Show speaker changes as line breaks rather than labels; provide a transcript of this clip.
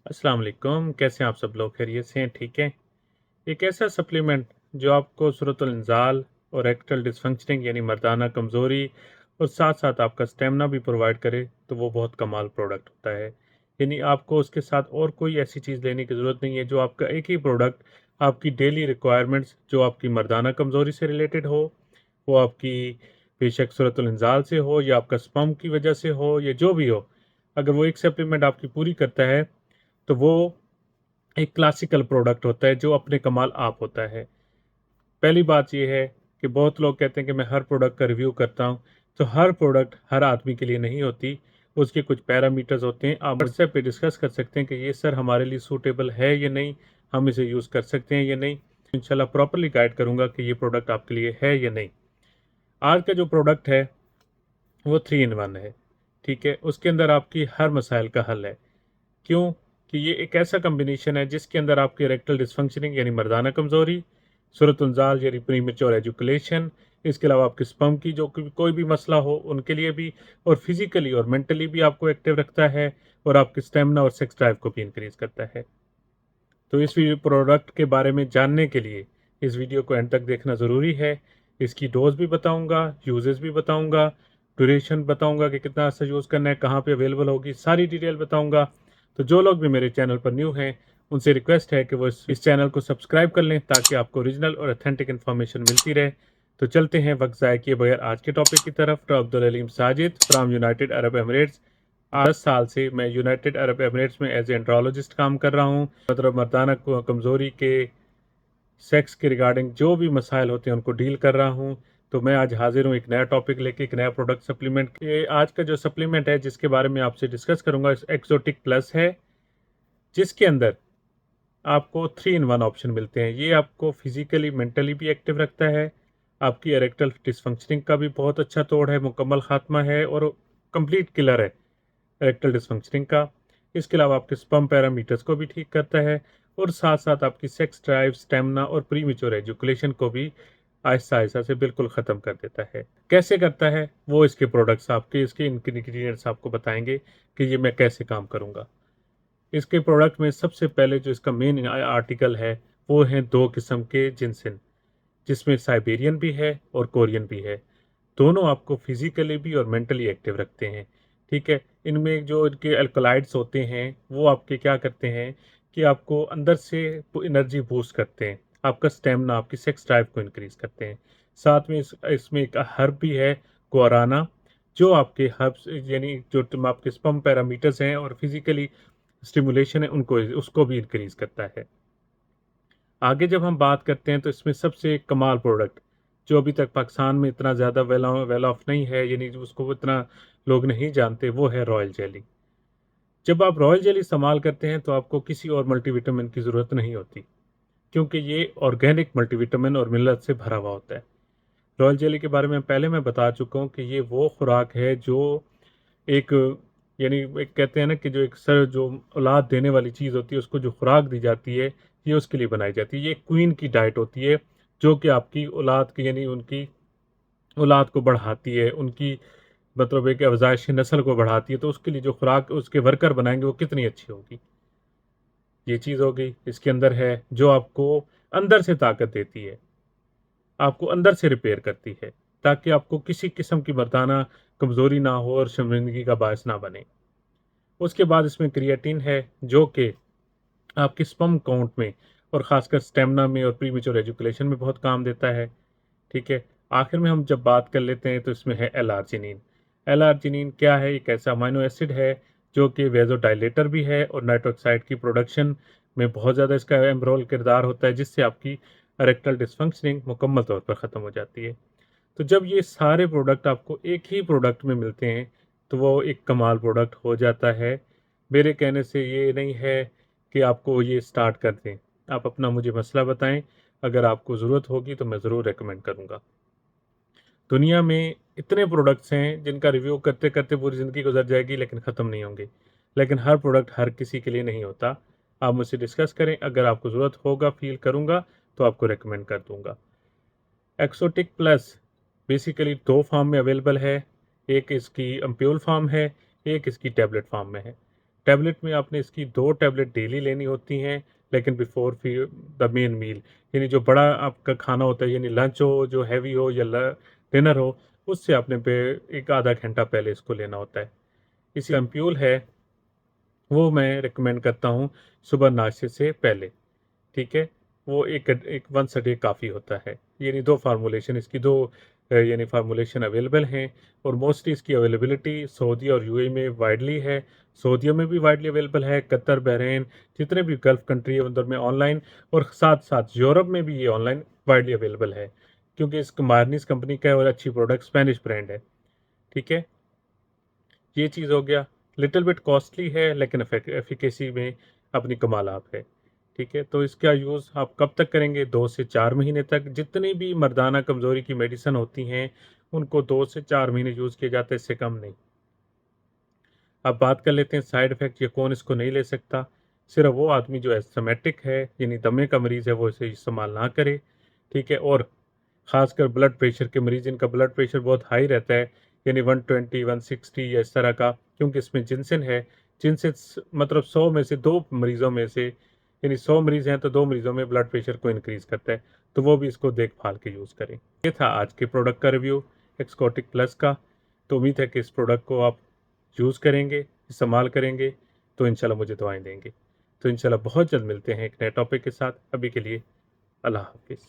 अस्सलाम वालेकुम। कैसे हैं आप सब लोग? खैरियत से हैं? ठीक है। एक ऐसा सप्लीमेंट जो आपको सूरतुल इंजाल और एक्टल डिसफंक्शनिंग यानी मर्दाना कमज़ोरी और साथ साथ आपका स्टेमिना भी प्रोवाइड करे तो वो बहुत कमाल प्रोडक्ट होता है। यानी आपको उसके साथ और कोई ऐसी चीज़ लेने की ज़रूरत नहीं है, जो आपका एक ही प्रोडक्ट आपकी डेली रिक्वायरमेंट्स जो आपकी मर्दाना कमज़ोरी से रिलेटेड हो, वो आपकी बेशक सूरतुल इंजाल से हो या आपका स्पर्म की वजह से हो या जो भी हो, अगर वो एक सप्लीमेंट आपकी पूरी करता है तो वो एक क्लासिकल प्रोडक्ट होता है जो अपने कमाल आप होता है। पहली बात ये है कि बहुत लोग कहते हैं कि मैं हर प्रोडक्ट का रिव्यू करता हूँ, तो हर प्रोडक्ट हर आदमी के लिए नहीं होती। उसके कुछ पैरामीटर्स होते हैं। आप व्हाट्सएप पे डिस्कस कर सकते हैं कि ये सर हमारे लिए सूटेबल है या नहीं, हम इसे यूज़ कर सकते हैं या नहीं। इंशाल्लाह प्रॉपर्ली गाइड करूँगा कि ये प्रोडक्ट आपके लिए है या नहीं। आज का जो प्रोडक्ट है वो 3 इन 1 है, ठीक है? उसके अंदर आपकी हर मसाइल का हल है। क्यों? कि ये एक ऐसा कॉम्बिनेशन है जिसके अंदर आपकी इरेक्टल डिसफंक्शनिंग यानी मर्दाना कमज़ोरी, सूरत-उल-ज़ाल यानी प्रीमेच्योर एजुकुलेशन, इसके अलावा आपके स्पर्म की जो कोई भी मसला हो उनके लिए भी, और फिज़िकली और मेंटली भी आपको एक्टिव रखता है, और आपके स्टैमिना और सेक्स ड्राइव को भी इंक्रीज़ करता है। तो इस वीडियो प्रोडक्ट के बारे में जानने के लिए इस वीडियो को एंड तक देखना ज़रूरी है। इसकी डोज़ भी बताऊँगा, यूज़ेज़ भी बताऊँगा, ड्यूरेशन बताऊँगा कि कितना अच्छा यूज़ करना है, कहाँ पे अवेलेबल होगी, सारी डिटेल बताऊँगा। तो जो लोग भी मेरे चैनल पर न्यू हैं, उनसे रिक्वेस्ट है कि वो इस चैनल को सब्सक्राइब कर लें ताकि आपको ओरिजिनल और ऑथेंटिक इन्फॉर्मेशन मिलती रहे। तो चलते हैं वक्त ज़ाया किए बगैर आज के टॉपिक की तरफ। तो Abdul Aleem Sajid from United Arab Emirates. 10 साल से मैं यूनाइटेड अरब एमिरेट्स में एज एंड्रोलॉजिस्ट काम कर रहा हूँ। मतलब मर्दाना कमज़ोरी के, सेक्स के रिगार्डिंग जो भी मसाइल होते हैं उनको डील कर रहा हूँ। तो मैं आज हाजिर हूँ एक नया टॉपिक लेके, एक नया प्रोडक्ट सप्लीमेंट के। आज का जो सप्लीमेंट है जिसके बारे में आपसे डिस्कस करूंगा, एक्सोटिक प्लस है, जिसके अंदर आपको 3 इन 1 ऑप्शन मिलते हैं। ये आपको फिजिकली मेंटली भी एक्टिव रखता है, आपकी एरेक्टल डिसफंक्शनिंग का भी बहुत अच्छा तोड़ है, मुकम्मल खात्मा है और कंप्लीट किलर है इरेक्टल डिसफंक्शनिंग का। इसके अलावा आपके स्पर्म पैरामीटर्स को भी ठीक करता है, और साथ साथ आपकी सेक्स ड्राइव, स्टेमिना और प्रीमेच्योर एजुकुलेशन को भी आहिस्ता आहिस्ता से बिल्कुल ख़त्म कर देता है। कैसे करता है वो इसके प्रोडक्ट्स आपके, इसके इंग्रीडियंट्स आपको बताएंगे कि ये मैं कैसे काम करूँगा। इसके प्रोडक्ट में सबसे पहले जो इसका मेन आर्टिकल है वो हैं 2 किस्म के जिनसिन, जिसमें साइबेरियन भी है और कोरियन भी है। दोनों आपको फिजिकली भी और मेंटली एक्टिव रखते हैं, ठीक है? इनमें जो इनके अल्कलाइड्स होते हैं वो आपके क्या करते हैं कि आपको अंदर से एनर्जी बूस्ट करते हैं, आपका स्टेमिना, आपकी सेक्स ड्राइव को इंक्रीज करते हैं। साथ में इसमें एक हर्ब भी है, गुआराना, जो आपके हर्ब्स यानी जो तुम आपके स्पर्म पैरामीटर्स हैं और फिजिकली स्टिमुलेशन है उनको, उसको भी इंक्रीज करता है। आगे जब हम बात करते हैं तो इसमें सबसे कमाल प्रोडक्ट जो अभी तक पाकिस्तान में इतना ज़्यादा वेल ऑफ नहीं है, यानी जो उसको इतना लोग नहीं जानते, वो है रॉयल जेली। जब आप रॉयल जेली इस्तेमाल करते हैं तो आपको किसी और मल्टीविटामिन की ज़रूरत नहीं होती, क्योंकि ये ऑर्गेनिक मल्टीविटामिन और मिनरल से भरा हुआ होता है। रॉयल जेली के बारे में पहले मैं बता चुका हूँ कि ये वो खुराक है जो एक, यानी एक कहते हैं ना कि जो एक सर जो औलाद देने वाली चीज़ होती है उसको जो खुराक दी जाती है, ये उसके लिए बनाई जाती है। ये क्वीन की डाइट होती है जो कि आपकी औलाद की, यानी उनकी औलाद को बढ़ाती है, उनकी मतलब एक अफ़ज़ाइश नस्ल को बढ़ाती है। तो उसके लिए जो खुराक उसके वर्कर बनाएंगे वो कितनी अच्छी होगी। ये चीज़ हो गई। इसके अंदर है जो आपको अंदर से ताकत देती है, आपको अंदर से रिपेयर करती है, ताकि आपको किसी किस्म की मर्दाना कमज़ोरी ना हो और शर्मिंदगी का बायस ना बने। उसके बाद इसमें क्रिएटिन है जो कि आपके स्पर्म काउंट में और ख़ासकर स्टेमिना में और प्रीमेच्योर एजुकेशन में बहुत काम देता है, ठीक है? आखिर में हम जब बात कर लेते हैं तो इसमें है एल-आर्जिनिन। एल-आर्जिनिन क्या है? एक ऐसा अमीनो एसिड है जो कि वेज़ोडाइलेटर भी है और नाइट्रिक ऑक्साइड की प्रोडक्शन में बहुत ज़्यादा इसका अहम रोल किरदार होता है, जिससे आपकी इरेक्टल डिसफंक्शनिंग मुकम्मल तौर पर ख़त्म हो जाती है। तो जब ये सारे प्रोडक्ट आपको एक ही प्रोडक्ट में मिलते हैं तो वो एक कमाल प्रोडक्ट हो जाता है। मेरे कहने से ये नहीं है कि आपको ये स्टार्ट कर दें, आप अपना मुझे मसला बताएं, अगर आपको ज़रूरत होगी तो मैं ज़रूर रेकमेंड करूँगा। दुनिया में इतने प्रोडक्ट्स हैं जिनका रिव्यू करते करते पूरी ज़िंदगी गुजर जाएगी लेकिन ख़त्म नहीं होंगे, लेकिन हर प्रोडक्ट हर किसी के लिए नहीं होता। आप मुझसे डिस्कस करें, अगर आपको ज़रूरत होगा, फील करूँगा तो आपको रेकमेंड कर दूँगा। एक्सोटिक प्लस बेसिकली 2 फॉर्म में अवेलेबल है, एक इसकी अम्प्यूल फॉर्म है, एक इसकी टैबलेट फॉर्म में है। टैबलेट में आपने इसकी 2 टैबलेट डेली लेनी होती हैं, लेकिन बिफोर फिर द मेन मील, यानी जो बड़ा आपका खाना होता है, यानी लंच हो, जो हैवी हो या डिनर हो, उससे आपने पे एक आधा घंटा पहले इसको लेना होता है। इसी एम्प्यूल है, वो मैं रिकमेंड करता हूँ सुबह नाश्ते से पहले। ठीक है? वो एक वंस अ डे काफ़ी होता है। यानी 2 फ़ॉर्मूलेशन इसकी 2 यानी फ़ॉर्मूलेशन अवेलेबल हैं और मोस्टली इसकी अवेलेबिलिटी सऊदी और यूएई में वाइडली है। सऊदीया में भी वाइडली अवेलेबल है, कतर, बहरीन, जितने भी गल्फ़ कंट्री है उधर में ऑनलाइन, और साथ-साथ यूरोप में भी ये ऑनलाइन वाइडली अवेलेबल है। क्योंकि इस मारनीस कंपनी का है और अच्छी प्रोडक्ट, स्पेनिश ब्रांड है। ठीक है? ये चीज़ हो गया। लिटिल बिट कॉस्टली है, लेकिन एफिकेसी में अपनी कमाल आप है। ठीक है? तो इसका यूज़ आप कब तक करेंगे? 2 से 4 महीने तक। जितनी भी मर्दाना कमज़ोरी की मेडिसिन होती हैं, उनको 2 से 4 महीने यूज़ किया जाता है, इससे कम नहीं। अब बात कर लेते हैं साइड इफ़ेक्ट, ये कौन इसको नहीं ले सकता? सिर्फ़ वो आदमी जो एस्थमेटिक है, यानी दमे का मरीज़ है, वो इसे इस्तेमाल ना करे। ठीक है? और ख़ासकर ब्लड प्रेशर के मरीज़, जिनका ब्लड प्रेशर बहुत हाई रहता है, यानी 120, 160 या इस तरह का, क्योंकि इसमें जिनसिन है। जिनसिन मतलब 100 में से 2 मरीज़ों में से, यानी 100 मरीज़ हैं तो 2 मरीज़ों में ब्लड प्रेशर को इंक्रीज़ करता है, तो वो भी इसको देख-भाल के यूज़ करें। ये था आज के प्रोडक्ट का रिव्यू एक्सकोटिक प्लस का। तो उम्मीद है कि इस प्रोडक्ट को आप यूज़ करेंगे, इस्तेमाल करेंगे, तो इंशाल्लाह मुझे दुआएँ देंगे। तो इंशाल्लाह बहुत जल्द मिलते हैं एक नए टॉपिक के साथ। अभी के लिए अल्लाह हाफ़िज़।